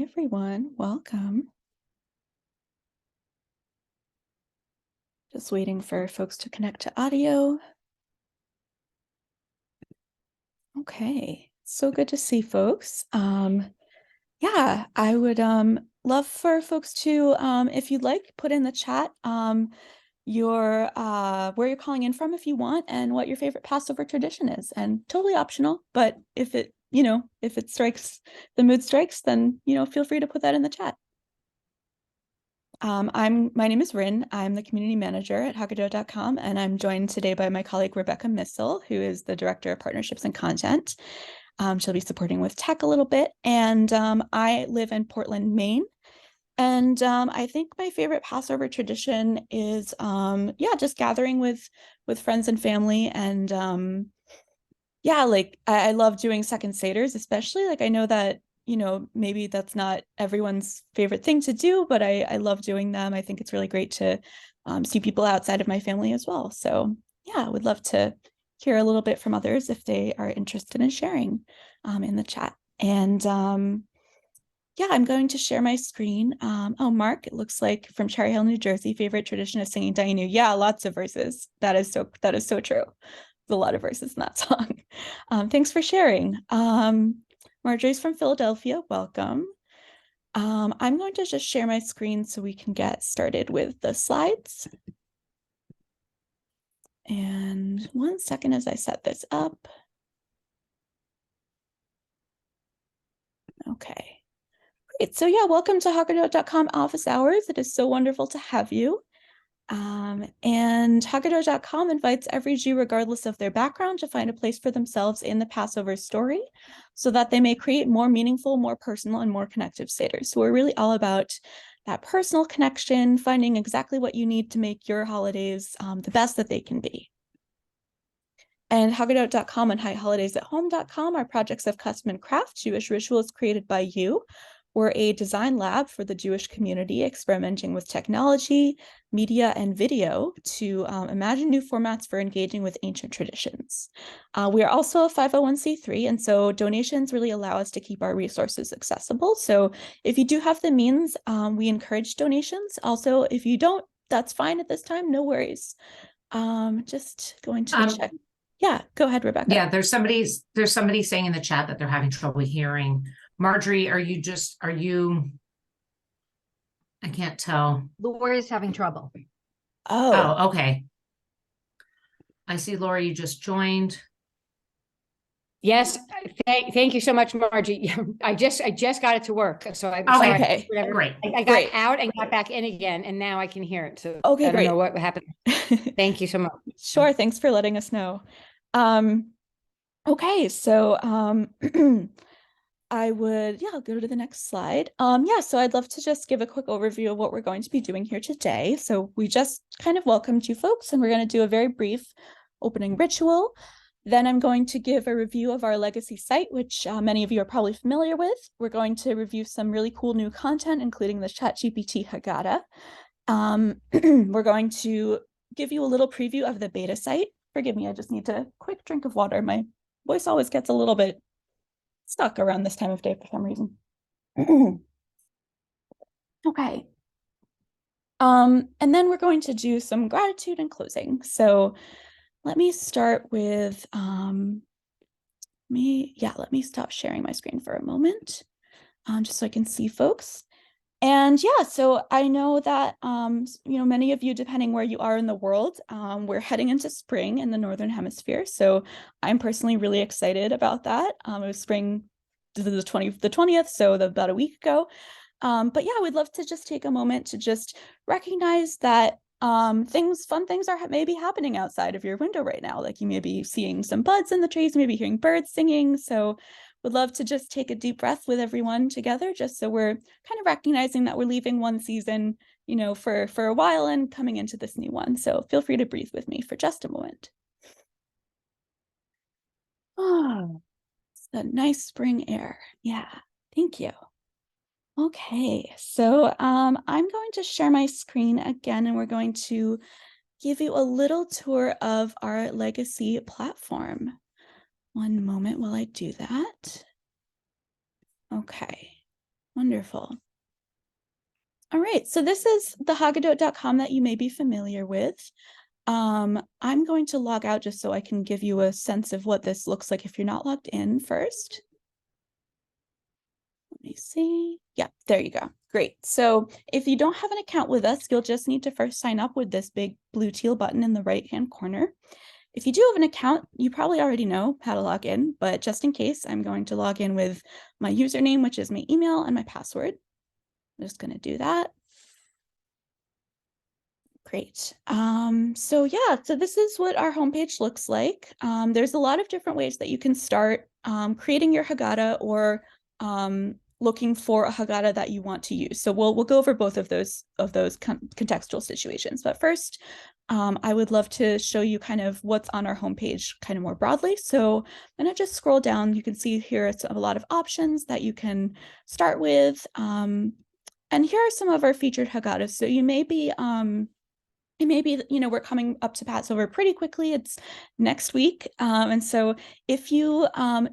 everyone. Welcome. Just waiting for folks to connect to audio. Okay, so good to see folks. Yeah, I would love for folks to, if you'd like, put in the chat your where you're calling in from if you want, and what your favorite Passover tradition is. And totally optional, but if it, if it strikes, the mood strikes, then, feel free to put that in the chat. My name is Rin. I'm the community manager at Haggadah.com, and I'm joined today by my colleague Rebecca Missel, who is the director of partnerships and content. She'll be supporting with tech a little bit, and I live in Portland, Maine. And I think my favorite Passover tradition is, just gathering with friends and family, and I love doing second seders, especially. Like, I know that maybe that's not everyone's favorite thing to do, but I love doing them. I think it's really great to see people outside of my family as well. So yeah, I would love to hear a little bit from others if they are interested in sharing in the chat. And yeah, I'm going to share my screen. Mark, it looks like from Cherry Hill, New Jersey, favorite tradition of singing Dayenu. Yeah, lots of verses. That is so true. There's a lot of verses in that song. Thanks for sharing. Marjorie's from Philadelphia. Welcome. I'm going to just share my screen so we can get started with the slides. And 1 second as I set this up. Okay. Great. So yeah, welcome to Haggadah.com office hours. It is so wonderful to have you. And Haggadah.com invites every Jew, regardless of their background, to find a place for themselves in the Passover story so that they may create more meaningful, more personal, and more connective seders. So we're really all about that personal connection, finding exactly what you need to make your holidays the best that they can be. And Haggadah.com and HiHolidaySAtHome.com are projects of custom and craft, Jewish rituals created by you. We're a design lab for the Jewish community, experimenting with technology, media, and video to imagine new formats for engaging with ancient traditions. We are also a 501c3, and so donations really allow us to keep our resources accessible. So if you do have the means, we encourage donations. Also, if you don't, that's fine at this time, no worries. Just going to check. Yeah, go ahead, Rebecca. Yeah, there's somebody saying in the chat that they're having trouble hearing. Marjorie, are you? I can't tell. Laura is having trouble. Oh, okay. I see, Laura, you just joined. Yes, thank you so much, Margie. I just got it to work, so I'm sorry. Okay, great. I got out and got back in again, and now I can hear it. So okay, I don't know what happened. Thank you so much. Sure, thanks for letting us know. Okay, so I'll go to the next slide. So I'd love to just give a quick overview of what we're going to be doing here today. So we just kind of welcomed you folks, and we're going to do a very brief opening ritual. Then I'm going to give a review of our legacy site, which many of you are probably familiar with. We're going to review some really cool new content, including the ChatGPT Haggadah. We're going to give you a little preview of the beta site. Forgive me, I just need a quick drink of water. My voice always gets a little bit stuck around this time of day for some reason. Okay. And then we're going to do some gratitude and closing. So let me start with, let me stop sharing my screen for a moment, just so I can see folks. And yeah, so I know that, many of you, depending where you are in the world, we're heading into spring in the Northern Hemisphere. So I'm personally really excited about that. It was spring the 20th, so about a week ago. But yeah, we'd love to just take a moment to just recognize that fun things are maybe happening outside of your window right now. Like you may be seeing some buds in the trees, maybe hearing birds singing. So would love to just take a deep breath with everyone together, just so we're kind of recognizing that we're leaving one season, for a while and coming into this new one. So feel free to breathe with me for just a moment. Oh, it's the nice spring air. Yeah, thank you. Okay, so I'm going to share my screen again, and we're going to give you a little tour of our legacy platform. One moment while I do that. Okay. Wonderful. All right, so this is the Haggadot.com that you may be familiar with. I'm going to log out just so I can give you a sense of what this looks like if you're not logged in first. Let me see. Yeah, there you go. Great. So if you don't have an account with us, you'll just need to first sign up with this big blue teal button in the right-hand corner. If you do have an account, you probably already know how to log in, but just in case, I'm going to log in with my username, which is my email, and my password. I'm just going to do that. Great. So yeah, so this is what our homepage looks like. There's a lot of different ways that you can start creating your Haggadah or looking for a Haggadah that you want to use. So we'll go over both of those contextual situations. But first, I would love to show you kind of what's on our homepage kind of more broadly. So I'm going to just scroll down. You can see here it's a lot of options that you can start with. And here are some of our featured Haggadahs. So you may be we're coming up to Passover pretty quickly. It's next week. And so if you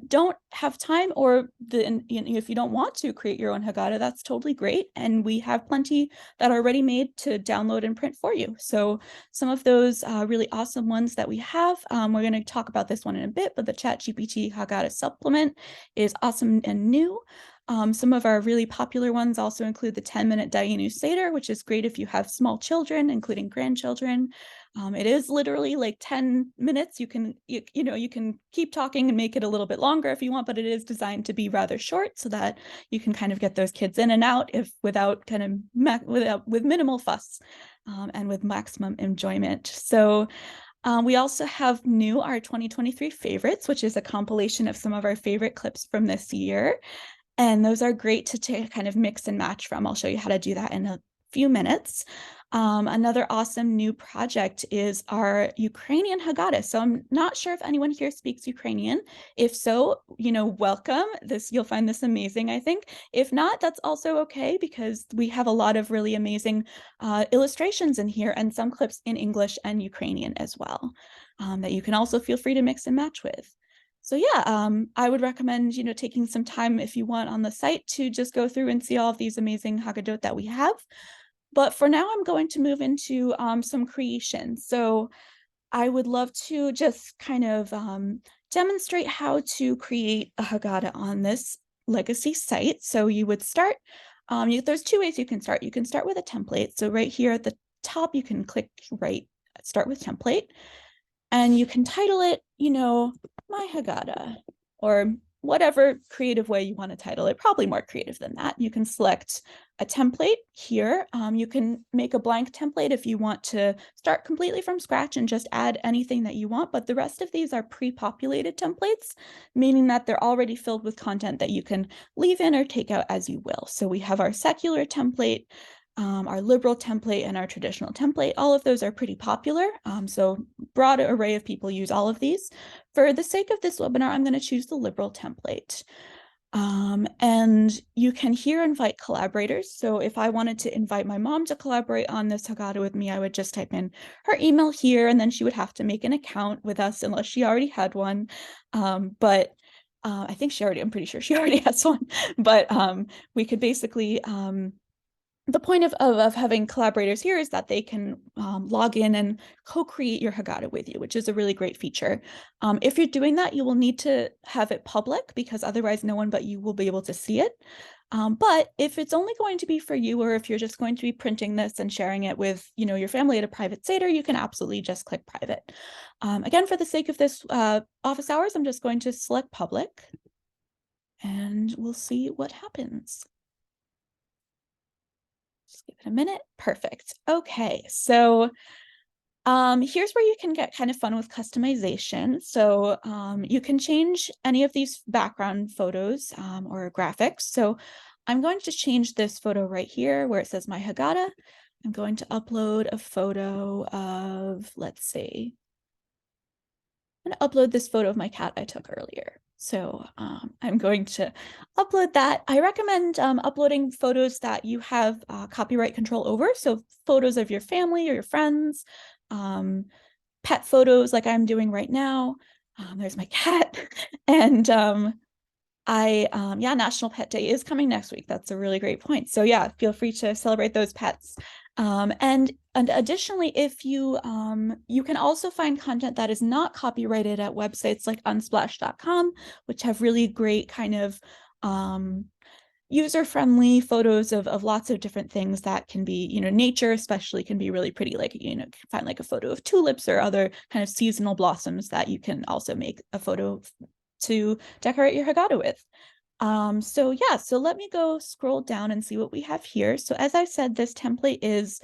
don't have time or if you don't want to create your own Haggadah, that's totally great. And we have plenty that are already made to download and print for you. So some of those really awesome ones that we have, we're going to talk about this one in a bit, but the ChatGPT Haggadah supplement is awesome and new. Some of our really popular ones also include the 10-minute Dayenu Seder, which is great if you have small children, including grandchildren. It is literally like 10 minutes. You can keep talking and make it a little bit longer if you want, but it is designed to be rather short so that you can kind of get those kids in and out with minimal fuss and with maximum enjoyment. So we also have our 2023 favorites, which is a compilation of some of our favorite clips from this year. And those are great to kind of mix and match from. I'll show you how to do that in a few minutes. Another awesome new project is our Ukrainian Haggadah. So I'm not sure if anyone here speaks Ukrainian. If so, welcome. You'll find this amazing, I think. If not, that's also okay because we have a lot of really amazing illustrations in here and some clips in English and Ukrainian as well that you can also feel free to mix and match with. So yeah, I would recommend, taking some time if you want on the site to just go through and see all of these amazing Haggadot that we have. But for now, I'm going to move into some creation. So I would love to just kind of demonstrate how to create a Haggadah on this legacy site. So you would start, there's two ways you can start. You can start with a template. So right here at the top, you can click start with template. And you can title it, My Haggadah, or whatever creative way you want to title it, probably more creative than that. You can select a template here. You can make a blank template if you want to start completely from scratch and just add anything that you want, but the rest of these are pre-populated templates, meaning that they're already filled with content that you can leave in or take out as you will. So we have our secular template, our liberal template, and our traditional template. All of those are pretty popular. So broad array of people use all of these. For the sake of this webinar, I'm going to choose the liberal template. And you can here invite collaborators. So if I wanted to invite my mom to collaborate on this Haggadah with me, I would just type in her email here, and then she would have to make an account with us unless she already had one. But I think I'm pretty sure she already has one. But we could basically the point of having collaborators here is that they can log in and co-create your Haggadah with you, which is a really great feature. If you're doing that, you will need to have it public because otherwise no one but you will be able to see it. But if it's only going to be for you, or if you're just going to be printing this and sharing it with your family at a private Seder, you can absolutely just click private. Again, for the sake of this office hours, I'm just going to select public and we'll see what happens. Just give it a minute. Perfect. Okay, so here's where you can get kind of fun with customization. So you can change any of these background photos or graphics. So I'm going to change this photo right here where it says My Haggadah. I'm going to upload a photo of, let's see, I'm going to upload this photo of my cat I took earlier. So I'm going to upload that. I recommend uploading photos that you have copyright control over. So photos of your family or your friends, pet photos like I'm doing right now. There's my cat. And Yeah, National Pet Day is coming next week. That's a really great point. So yeah, feel free to celebrate those pets. And additionally, if you you can also find content that is not copyrighted at websites like unsplash.com, which have really great kind of user-friendly photos of lots of different things that can be, nature especially can be really pretty. Like, you can find like a photo of tulips or other kind of seasonal blossoms that you can also make a photo to decorate your Haggadah with. So yeah, so let me go scroll down and see what we have here. So as I said, this template is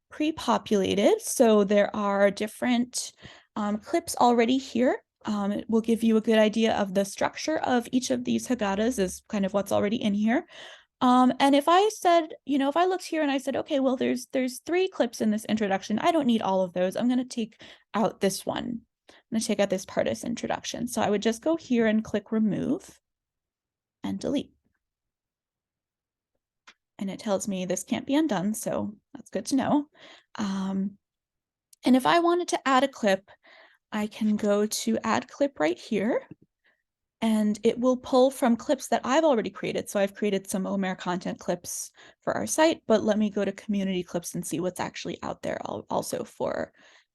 pre-populated. So there are different clips already here. It will give you a good idea of the structure of each of these Haggadahs is kind of what's already in here. And if I said, if I looked here and I said, okay, well, there's 3 clips in this introduction. I don't need all of those. I'm going to take out this one. I'm going to take out this part as introduction. So I would just go here and click remove and delete. And it tells me this can't be undone, so that's good to know. And if I wanted to add a clip, I can go to add clip right here, and it will pull from clips that I've already created. So I've created some Omer content clips for our site, but let me go to community clips and see what's actually out there also for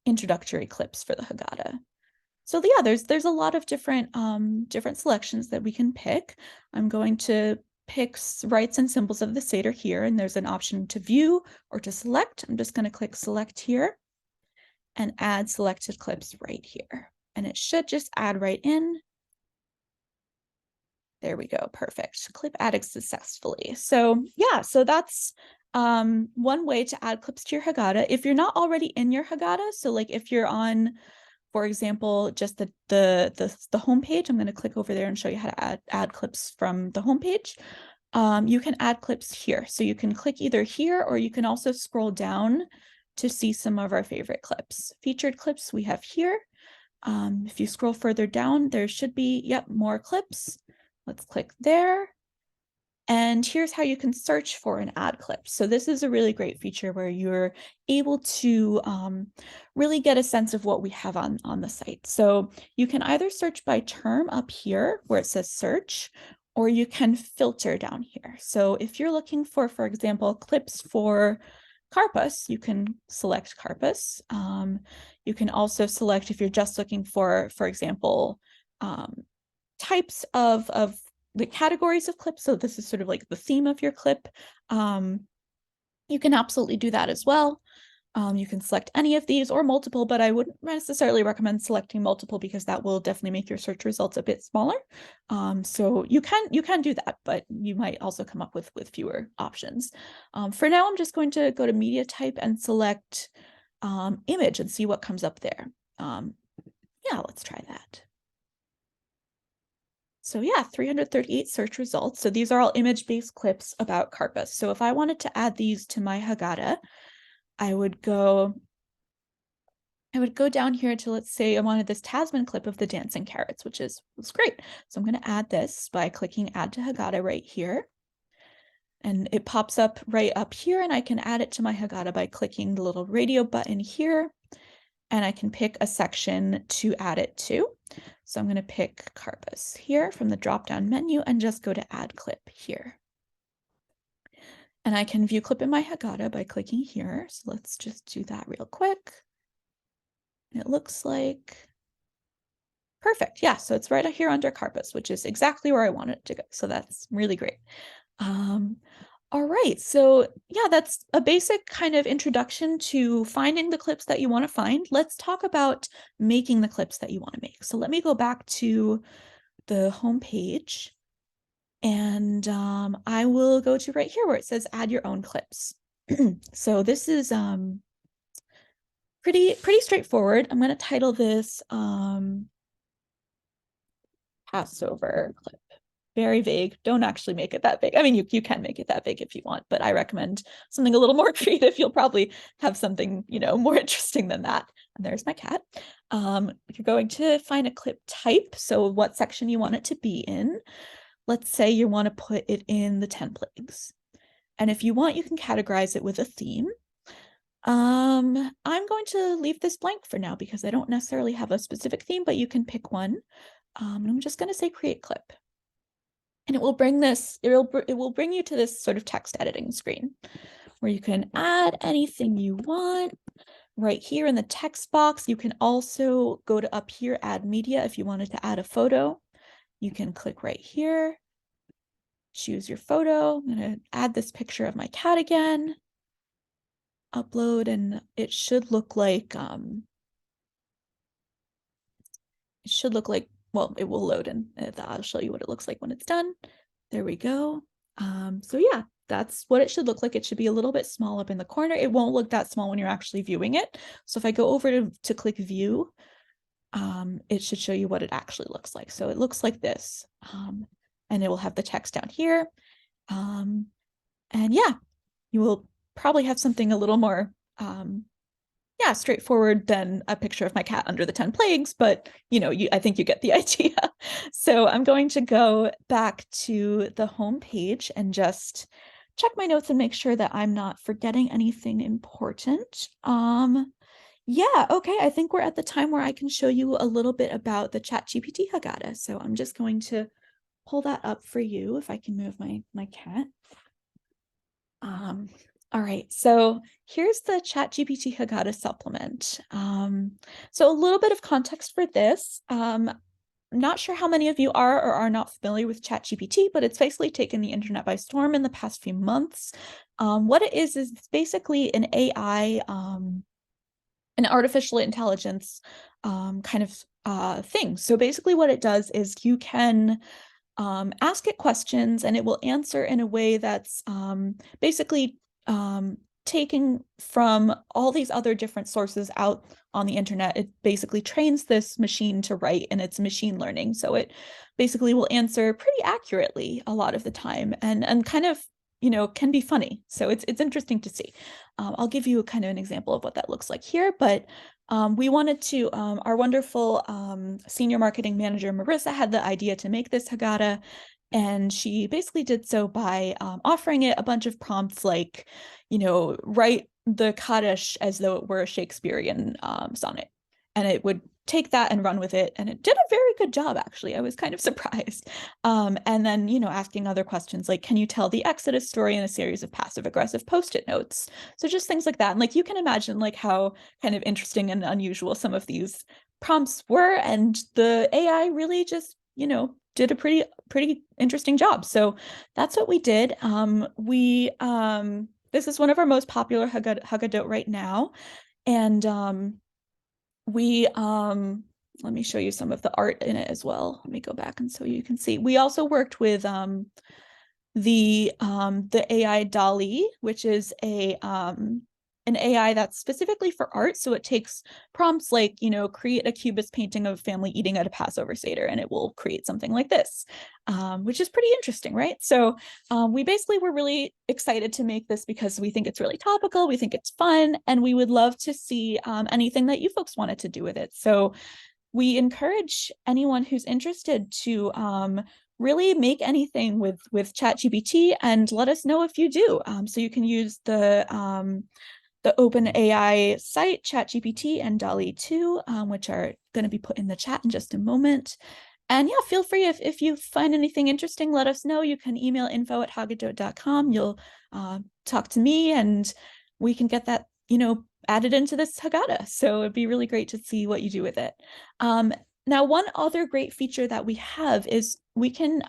introductory clips for the Haggadah. So yeah, there's a lot of different selections that we can pick. I'm going to pick rites and symbols of the Seder here, and there's an option to view or to select. I'm just going to click select here and add selected clips right here. And it should just add right in. There we go, perfect. Clip added successfully. So yeah, so that's one way to add clips to your Haggadah. If you're not already in your Haggadah, so like if you're on, for example, just the homepage, I'm going to click over there and show you how to add clips from the homepage. You can add clips here. So you can click either here, or you can also scroll down to see some of our favorite clips. Featured clips we have here. If you scroll further down, there should be, yep, more clips. Let's click there. And here's how you can search for and add clips. So this is a really great feature where you're able to really get a sense of what we have on the site. So you can either search by term up here where it says search, or you can filter down here. So if you're looking for example, clips for Karpas, you can select Karpas. You can also select, if you're just looking for example, types of the categories of clips. So this is sort of like the theme of your clip. You can absolutely do that as well. You can select any of these or multiple, but I wouldn't necessarily recommend selecting multiple because that will definitely make your search results a bit smaller. So you can do that, but you might also come up with fewer options. For now, I'm just going to go to media type and select image and see what comes up there. Yeah, let's try that. So yeah, 338 search results. So these are all image-based clips about Karpas. So if I wanted to add these to my Haggadah, I would go down here to, let's say I wanted this Tasman clip of the dancing carrots, which is great. So I'm going to add this by clicking add to Haggadah right here. And it pops up right up here, and I can add it to my Haggadah by clicking the little radio button here. And I can pick a section to add it to. So I'm going to pick Karpas here from the drop-down menu and just go to add clip here. And I can view clip in my Haggadah by clicking here. So let's just do that real quick. And it looks like perfect. Yeah, so it's right here under Karpas, which is exactly where I want it to go. So that's really great. All right, so yeah, that's a basic kind of introduction to finding the clips that you want to find. Let's talk about making the clips that you want to make. So let me go back to the home page, and I will go to right here where it says add your own clips. So this is pretty straightforward. I'm going to title this Passover clip. Very vague. Don't actually make it that big. I mean, you can make it that big if you want, but I recommend something a little more creative. You'll probably have something, more interesting than that. And there's my cat. You're going to find a clip type. So what section you want it to be in. Let's say you want to put it in the 10 plagues. And if you want, you can categorize it with a theme. I'm going to leave this blank for now because I don't necessarily have a specific theme, but you can pick one. I'm just going to say create clip. And it will bring it will bring you to this sort of text editing screen where you can add anything you want. Right here in the text box, you can also go to up here, add media. If you wanted to add a photo, you can click right here, choose your photo. I'm gonna add this picture of my cat again, upload, and it should look like, well, it will load and I'll show you what it looks like when it's done. There we go. So yeah, that's what it should look like. It should be a little bit small up in the corner. It won't look that small when you're actually viewing it. So if I go over to click view, it should show you what it actually looks like. So it looks like this, and it will have the text down here. And yeah, you will probably have something a little more, yeah, straightforward than a picture of my cat under the 10 plagues, but I think you get the idea. So I'm going to go back to the home page and just check my notes and make sure that I'm not forgetting anything important. Yeah, okay, I think we're at the time where I can show you a little bit about the ChatGPT Haggadah. So I'm just going to pull that up for you if I can move my cat. All right, so here's the ChatGPT Haggadah supplement. So a little bit of context for this. I'm not sure how many of you are or are not familiar with ChatGPT, but it's basically taken the internet by storm in the past few months. What it is it's basically an AI, an artificial intelligence kind of thing. So basically what it does is you can ask it questions and it will answer in a way that's basically taking from all these other different sources out on the internet. It basically trains this machine to write, and it's machine learning. So it basically will answer pretty accurately a lot of the time, and kind of can be funny. So it's interesting to see. I'll give you kind of an example of what that looks like here, but we wanted to, our wonderful senior marketing manager, Marissa, had the idea to make this Haggadah, and she basically did so by offering it a bunch of prompts like, write the Kaddish as though it were a Shakespearean sonnet. And it would take that and run with it. And it did a very good job, actually. I was kind of surprised. And then, asking other questions like, can you tell the Exodus story in a series of passive aggressive Post-it notes? So just things like that. And like, you can imagine like how kind of interesting and unusual some of these prompts were. And the AI really just, did a pretty interesting job. So that's what we did. This is one of our most popular Haggadot right now. And let me show you some of the art in it as well. Let me go back and so you can see. We also worked with the AI DALL-E, which is an AI that's specifically for art. So it takes prompts like, create a cubist painting of a family eating at a Passover Seder, and it will create something like this, which is pretty interesting, right? So we basically were really excited to make this because we think it's really topical, we think it's fun, and we would love to see anything that you folks wanted to do with it. So we encourage anyone who's interested to really make anything with ChatGPT and let us know if you do. So you can use the OpenAI site, ChatGPT, and DALL-E 2, which are going to be put in the chat in just a moment. And yeah, feel free if you find anything interesting, let us know. You can email info@haggadot.com. You'll talk to me and we can get that, added into this Haggadah. So it'd be really great to see what you do with it. Now, one other great feature that we have is we can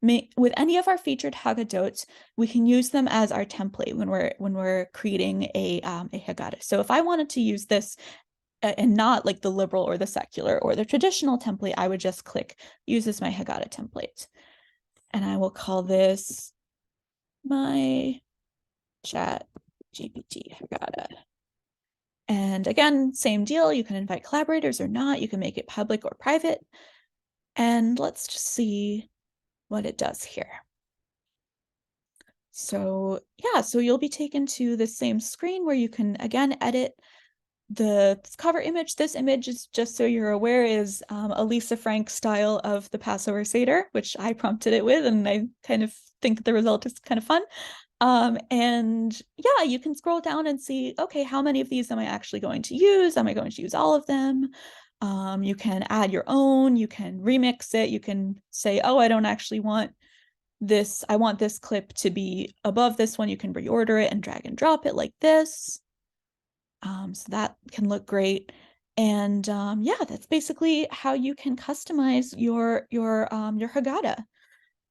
make with any of our featured Haggadot, we can use them as our template when we're creating a Haggadah. So if I wanted to use this and not like the liberal or the secular or the traditional template, I would just click use as my Haggadah template. And I will call this my ChatGPT Haggadah. And again, same deal. You can invite collaborators or not. You can make it public or private. And let's just see what it does here. So yeah, so you'll be taken to the same screen where you can again edit the cover image. This image is, just so you're aware, is a Lisa Frank style of the Passover Seder, which I prompted it with, and I kind of think the result is kind of fun. And yeah, you can scroll down and see, okay, how many of these am I actually going to use? Am I going to use all of them? You can add your own, you can remix it, you can say, oh, I don't actually want this, I want this clip to be above this one. You can reorder it and drag and drop it like this. So that can look great. And yeah, that's basically how you can customize your Haggadah.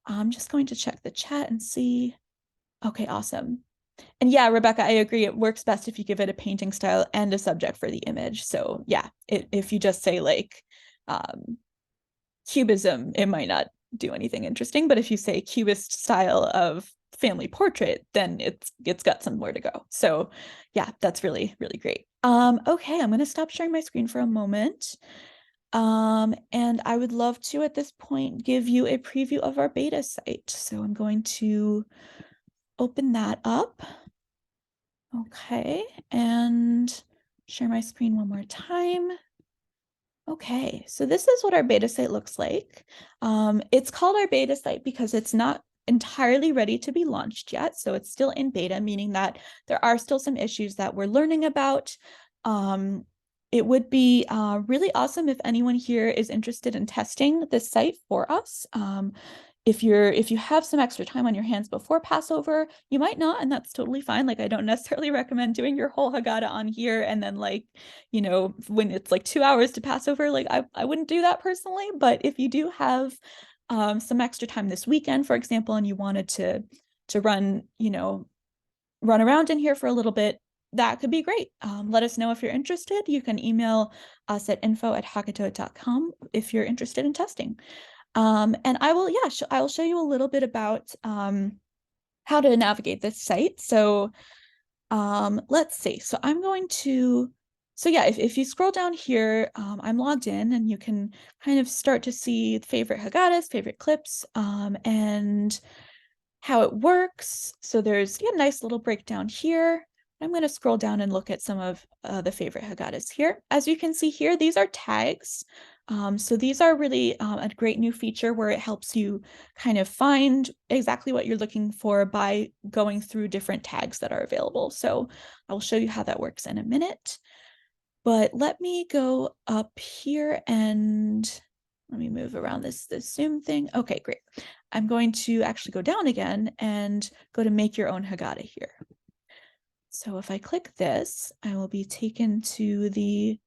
I'm just going to check the chat and see. Okay, awesome. And yeah, Rebecca, I agree. It works best if you give it a painting style and a subject for the image. So yeah, if you just say like cubism, it might not do anything interesting. But if you say cubist style of family portrait, then it's got somewhere to go. So yeah, that's really, really great. Okay, I'm gonna stop sharing my screen for a moment. And I would love to at this point give you a preview of our beta site. So I'm going to open that up. Okay, and share my screen one more time. Okay, so this is what our beta site looks like. It's called our beta site because it's not entirely ready to be launched yet. So it's still in beta, meaning that there are still some issues that we're learning about. It would be really awesome if anyone here is interested in testing this site for us. If you have some extra time on your hands before Passover, you might not, and that's totally fine. Like, I don't necessarily recommend doing your whole Haggadah on here and then like, you know, when it's like 2 hours to Passover, like I wouldn't do that personally. But if you do have some extra time this weekend, for example, and you wanted to run, you know, run around in here for a little bit, that could be great. Let us know if you're interested. You can email us at info@hagadot.com if you're interested in testing. And I will, yeah, I will show you a little bit about how to navigate this site. So let's see. So I'm going to, so yeah, if you scroll down here, I'm logged in and you can kind of start to see favorite Haggadahs, favorite clips, and how it works. So there's a nice little breakdown here. I'm going to scroll down and look at some of the favorite Haggadahs here. As you can see here, these are tags. So these are really a great new feature where it helps you kind of find exactly what you're looking for by going through different tags that are available. So I will show you how that works in a minute. But let me go up here and let me move around this Zoom thing. Okay, great. I'm going to actually go down again and go to make your own Haggadah here. So if I click this, I will be taken to the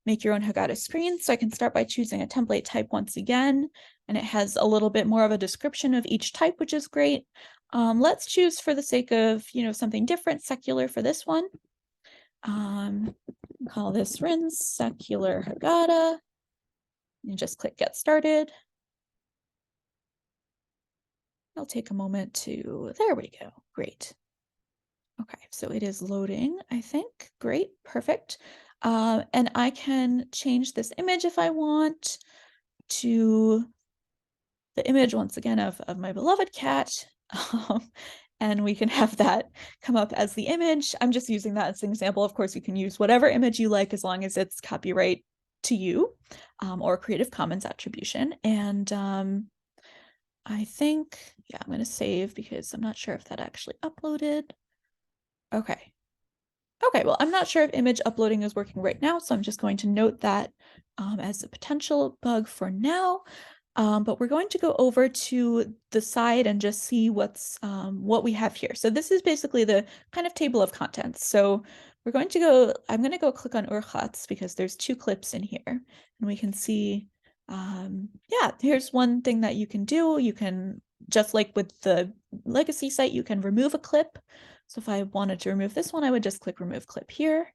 make your own Haggadah screen. So I can start by choosing a template type once again, and it has a little bit more of a description of each type, which is great. Let's choose for the sake of, you know, something different, secular for this one. Call this Rin's Secular Haggadah. And just click get started. It'll take a moment to, there we go, great. Okay, so it is loading, I think. Great, perfect. And I can change this image if I want to the image once again of my beloved cat. And we can have that come up as the image. I'm just using that as an example. Of course, you can use whatever image you like as long as it's copyright to you or Creative Commons attribution. And I think, yeah, I'm going to save because I'm not sure if that actually uploaded. Okay. Okay, well, I'm not sure if image uploading is working right now, so I'm just going to note that as a potential bug for now. But we're going to go over to the side and just see what's what we have here. So this is basically the kind of table of contents. So we're going to go, I'm going to go click on Urchatz because there's 2 clips in here and we can see, yeah, here's one thing that you can do. You can, just like with the legacy site, you can remove a clip. So if I wanted to remove this one, I would just click remove clip here.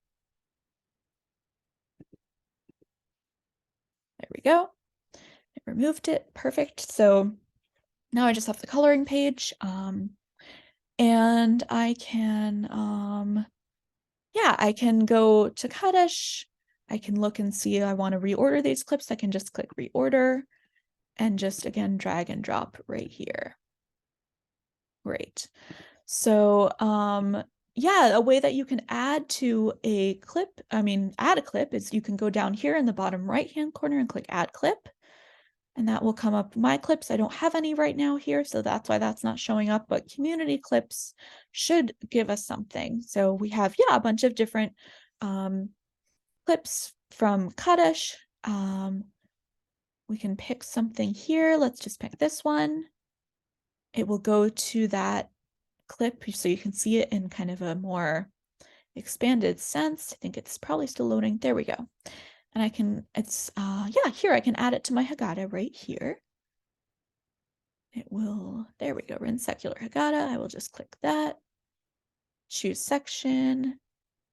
There we go. I removed it. Perfect. So now I just have the coloring page. And I can, yeah, I can go to Kaddish. I can look and see I want to reorder these clips. I can just click reorder and just again drag and drop right here. Great. So yeah, a way that you can add to a clip, add a clip is you can go down here in the bottom right-hand corner and click add clip. And that will come up my clips. I don't have any right now here, so that's why that's not showing up, but community clips should give us something. So we have, yeah, a bunch of different clips from Kaddish. We can pick something here. Let's just pick this one. it will go to that clip so you can see it in kind of a more expanded sense. I think it's probably still loading. There we go. And I can, yeah, here I can add it to my Haggadah right here. It will, there we go. We're in secular Haggadah. I will just click that, choose section.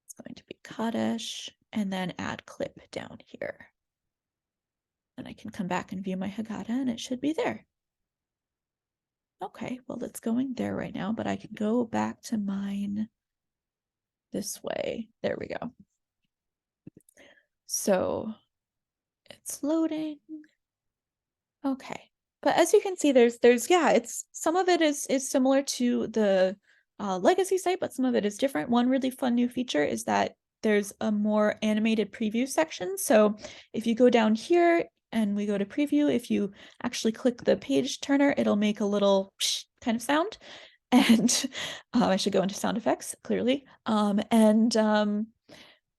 It's going to be Kaddish, and then add clip down here. And I can come back and view my Haggadah and it should be there. Okay, well, it's going there right now, but I can go back to mine this way. There we go. So it's loading. Okay. But as you can see, yeah, it's some of it is similar to the legacy site, but some of it is different. One really fun new feature is that there's a more animated preview section. So if you go down here and we go to preview, if you actually click the page turner, it'll make a little kind of sound. And I should go into sound effects, clearly.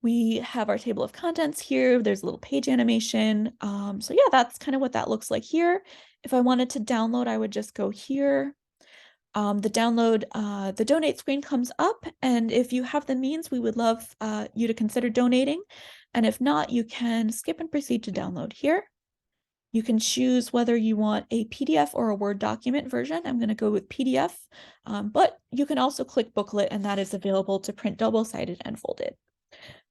We have our table of contents here. There's a little page animation. So yeah, that's kind of what that looks like here. If I wanted to download, I would just go here. The download, the donate screen comes up. And if you have the means, we would love you to consider donating. And if not, you can skip and proceed to download here. You can choose whether you want a PDF or a Word document version. I'm going to go with PDF, but you can also click booklet, and that is available to print double-sided and folded.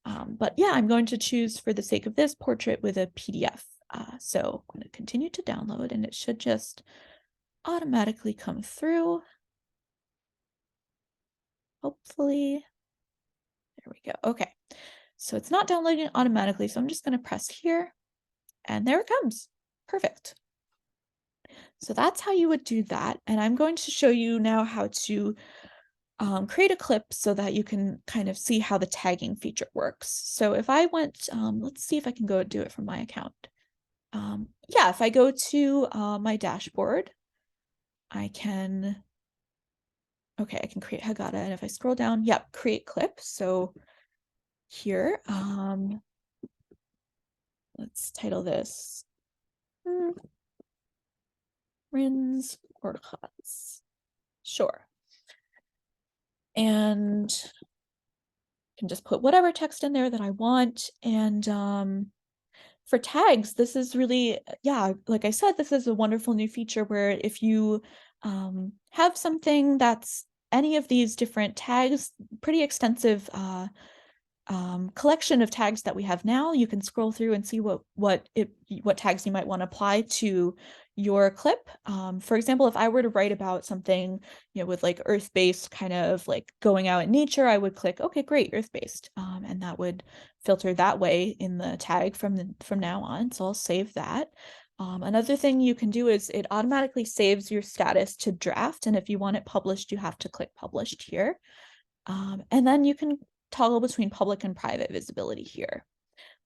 But yeah, I'm going to choose, for the sake of this, portrait with a PDF. So I'm going to continue to download, and it should just automatically come through. Hopefully. There we go. Okay. So it's not downloading automatically, so I'm just going to press here, and there it comes. Perfect. So that's how you would do that. And I'm going to show you now how to create a clip so that you can kind of see how the tagging feature works. So if I went, let's see if I can go do it from my account. Yeah, if I go to my dashboard, I can create Haggadah. And if I scroll down, yep, create clip. So here, let's title this Rins or Chutz. Sure. And I can just put whatever text in there that I want. And for tags, this is really, yeah, like I said, this is a wonderful new feature where if you have something that's any of these different tags, pretty extensive collection of tags that we have now, you can scroll through and see what tags you might want to apply to your clip. For example, if I were to write about something, with like earth-based kind of like going out in nature, I would click, okay, great, earth-based, and that would filter that way in the tag from now on. So I'll save that. Another thing you can do is it automatically saves your status to draft, and if you want it published, you have to click published here, and then you can toggle between public and private visibility here.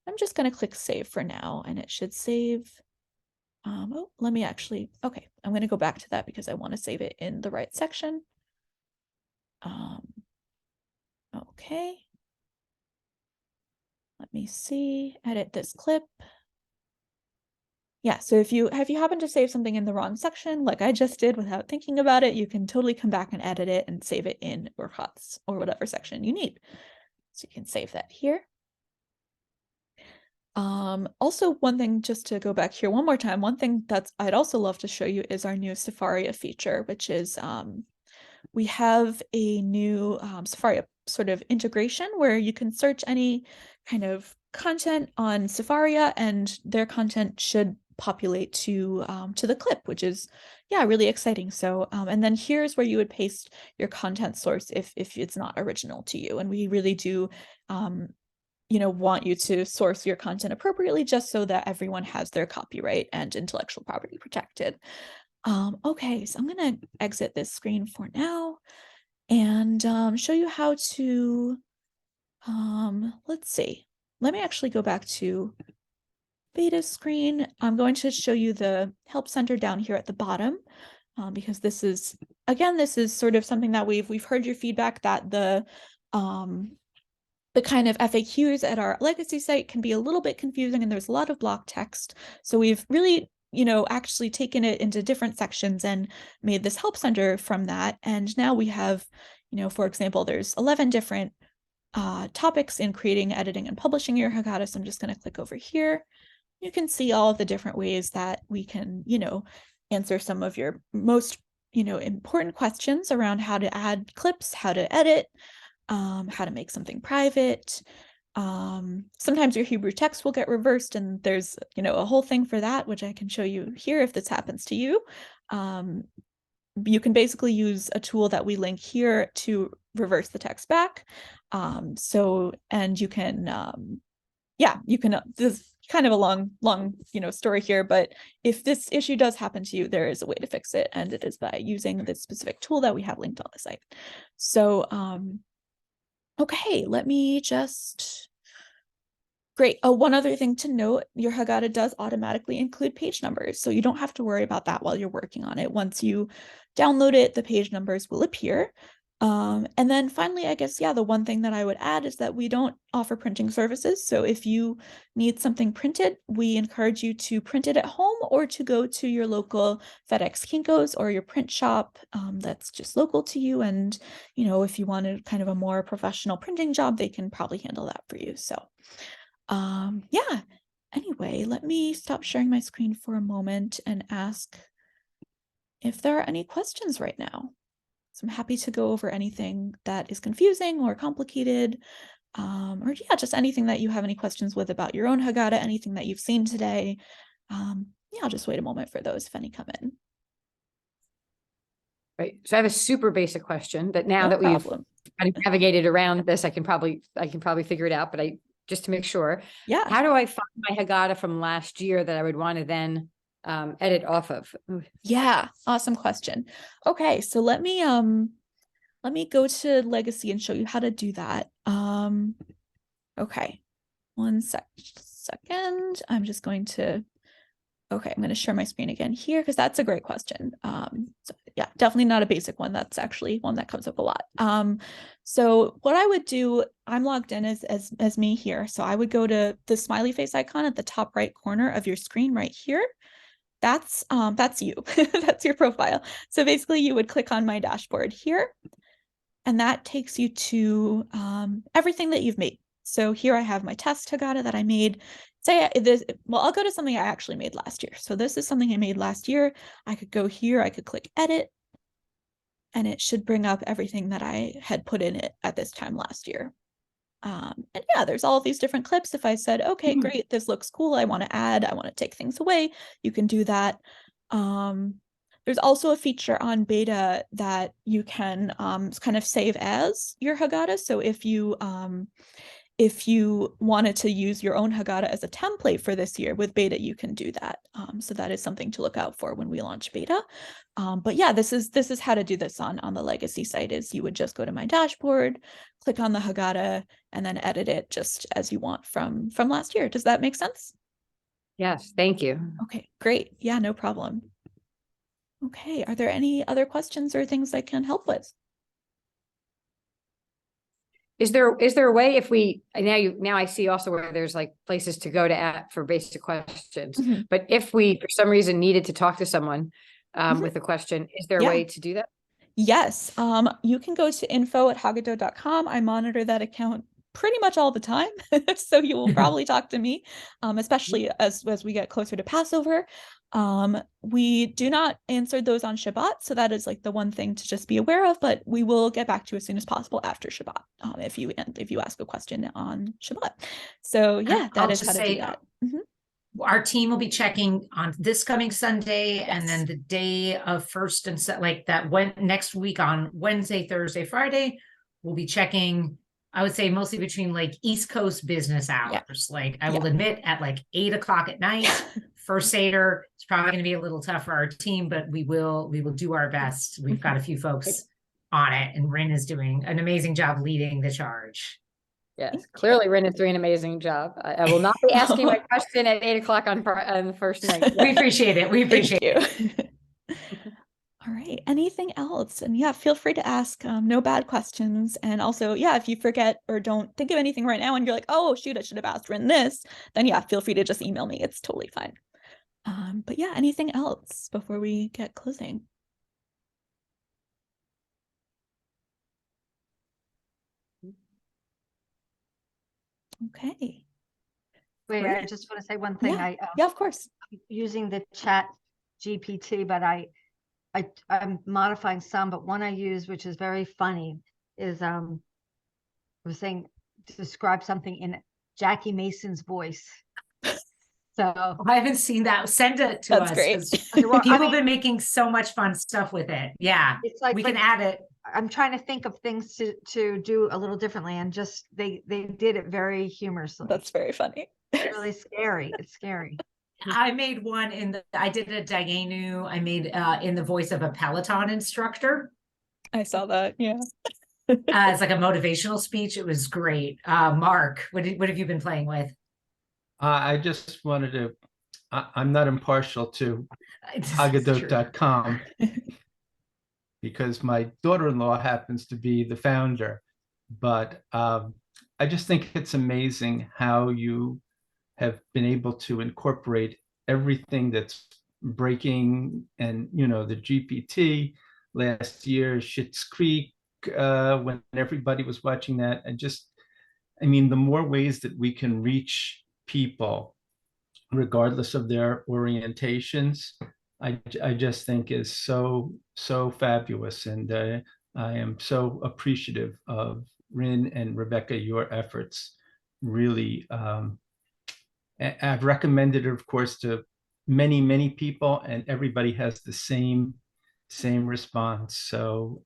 I'm just going to click save for now, and it should save. Let me actually, okay, I'm going to go back to that because I want to save it in the right section. Okay. Let me see, edit this clip. Yeah, so if you happen to save something in the wrong section, like I just did without thinking about it, you can totally come back and edit it and save it in Chutz or whatever section you need. So you can save that here. Also, one thing, just to go back here one more time, one thing that I'd also love to show you is our new Sefaria feature, which is we have a new Sefaria sort of integration where you can search any kind of content on Sefaria and their content should populate to the clip, which is, yeah, really exciting. So and then here's where you would paste your content source if it's not original to you, and we really do want you to source your content appropriately just so that everyone has their copyright and intellectual property protected. Okay, so I'm gonna exit this screen for now and show you how to let's see, let me actually go back to beta screen. I'm going to show you the help center down here at the bottom, because this is sort of something that we've heard your feedback that the kind of FAQs at our legacy site can be a little bit confusing and there's a lot of block text. So we've really actually taken it into different sections and made this help center from that. And now we have, for example, there's 11 different topics in creating, editing, and publishing your Haggadah. So I'm just going to click over here. You can see all of the different ways that we can, answer some of your most, important questions around how to add clips, how to edit, how to make something private. Sometimes your Hebrew text will get reversed, and there's, a whole thing for that, which I can show you here if this happens to you. You can basically use a tool that we link here to reverse the text back. And you can, this is kind of a long, story here, but if this issue does happen to you, there is a way to fix it, and it is by using this specific tool that we have linked on the site. So, okay, let me just, great. Oh, one other thing to note, your Haggadah does automatically include page numbers, so you don't have to worry about that while you're working on it. Once you download it, the page numbers will appear. And then finally, I guess, the one thing that I would add is that we don't offer printing services. So if you need something printed, we encourage you to print it at home or to go to your local FedEx Kinko's or your print shop that's just local to you. And, if you wanted kind of a more professional printing job, they can probably handle that for you. So, anyway, let me stop sharing my screen for a moment and ask if there are any questions right now. So I'm happy to go over anything that is confusing or complicated, or just anything that you have any questions with about your own Haggadah, anything that you've seen today. I'll just wait a moment for those if any come in. Right. So I have a super basic question that now No that we've problem. kind of navigated around this, I can probably figure it out, but just to make sure, Yeah. how do I find my Haggadah from last year that I would want to then edit off of? Yeah, awesome question. Okay, so let me go to Legacy and show you how to do that. Okay, one second. I'm going to share my screen again here because that's a great question. So yeah, definitely not a basic one. That's actually one that comes up a lot. So what I would do, I'm logged in as me here. So I would go to the smiley face icon at the top right corner of your screen right here. That's you. That's your profile. So basically you would click on my dashboard here, and that takes you to everything that you've made. So here I have my test Haggadah that I made. I'll go to something I actually made last year. So this is something I made last year. I could go here, I could click edit, and it should bring up everything that I had put in it at this time last year. And there's all of these different clips. If I said, okay, great, this looks cool, I want to add, I want to take things away, you can do that. There's also a feature on beta that you can kind of save as your Haggadah. So if you wanted to use your own Haggadah as a template for this year with beta, you can do that. So that is something to look out for when we launch beta. But this is how to do this on the Legacy site. Is you would just go to my dashboard, click on the Haggadah, and then edit it just as you want from last year. Does that make sense? Yes, thank you. Okay, great. Yeah, no problem. Okay, are there any other questions or things I can help with? Is there a way if we now I see also where there's like places to go to at for basic questions, but if we for some reason needed to talk to someone with a question, is there a way to do that? Yes, you can go to info@haggadah.com. I monitor that account pretty much all the time, so you will probably talk to me, especially as we get closer to Passover. We do not answer those on Shabbat, so that is like the one thing to just be aware of, but we will get back to you as soon as possible after Shabbat, if you ask a question on Shabbat. So that is how to do that. Our team will be checking on this coming Sunday, and then the day of first and like that next week on Wednesday, Thursday, Friday, we'll be checking. I would say mostly between like East Coast business hours. Like I will admit at like 8 o'clock at night for Seder, it's probably going to be a little tough for our team, but we will do our best. We've got a few folks on it, and Rin is doing an amazing job leading the charge. Yes, clearly Rin is doing an amazing job. I will not be asking my question at 8 o'clock on the first night. We appreciate it. We appreciate it. All right. Anything else? And feel free to ask. No bad questions. And also, if you forget or don't think of anything right now and you're like, oh, shoot, I should have asked Rin this, then feel free to just email me. It's totally fine. But yeah, anything else before we get closing? Okay. Wait, I Great. just want to say one thing. Yeah. Yeah, of course. Using the chat GPT, but I'm modifying some, but one I use, which is very funny, is I was saying describe something in Jackie Mason's voice. So I haven't seen that. Send it to That's us. great. 'Cause well, I people have mean, been making so much fun stuff with it. Yeah. it's like, We but can add it. I'm trying to think of things to do a little differently, and just they did it very humorously. That's very funny. It's really scary. It's scary. I made one I did a Dagenu. I made in the voice of a Peloton instructor. I saw that. Yeah. It's like a motivational speech. It was great. Mark, what have you been playing with? I just wanted to, I'm not impartial to It's true. Haggadot.com because my daughter-in-law happens to be the founder. But I just think it's amazing how you have been able to incorporate everything that's breaking, and the GPT last year, Schitt's Creek, when everybody was watching that, and I mean, the more ways that we can reach people, regardless of their orientations, I just think is so fabulous, and I am so appreciative of Rin and Rebecca, your efforts. Really, I've recommended it, of course, to many people, and everybody has the same response. So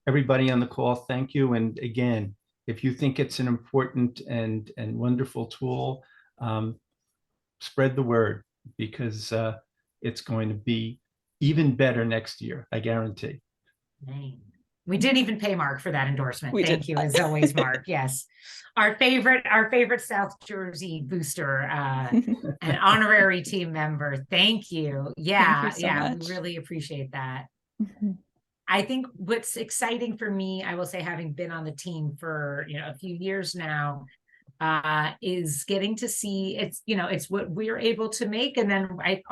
everybody on the call, thank you. And again, if you think it's an important and wonderful tool, spread the word, because it's going to be even better next year, I guarantee. We didn't even pay Mark for that endorsement. We Thank did you, not. as always, Mark. Yes. Our favorite South Jersey booster, an honorary team member. Thank you. Yeah, Thank you so yeah, much. we really appreciate that. Mhm. I think what's exciting for me, I will say, having been on the team for a few years now, is getting to see it's what we're able to make. And then I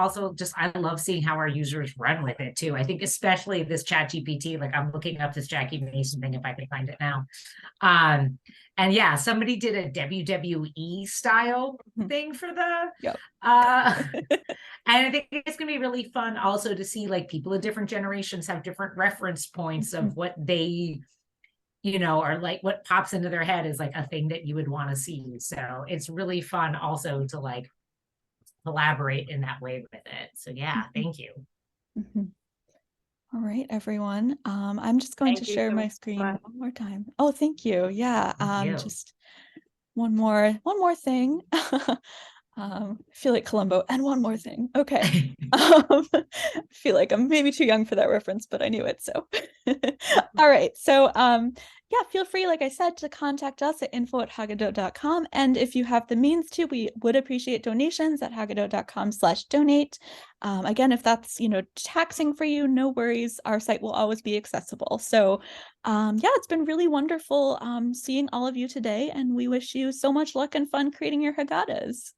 love seeing how our users run with it too. I think especially this Chat GPT, like I'm looking up this Jackie Mason thing if I can find it now. And yeah, somebody did a WWE style thing for the Yep. and I think it's gonna be really fun also to see like people of different generations have different reference points of what they or like what pops into their head is like a thing that you would want to see. So it's really fun also to like collaborate in that way with it. So yeah, thank you. Mhm. All right, everyone. I'm just going to Thank you share so my screen much. one more time. Oh, thank you. Yeah. Thank you. Just one more thing. I feel like Columbo, and one more thing. Okay. I feel like I'm maybe too young for that reference, but I knew it. So, all right. So, yeah, feel free, like I said, to contact us at info@haggadot.com. And if you have the means to, we would appreciate donations at haggadot.com/donate. Again, if that's, taxing for you, no worries. Our site will always be accessible. So, yeah, it's been really wonderful seeing all of you today, and we wish you so much luck and fun creating your Haggadahs.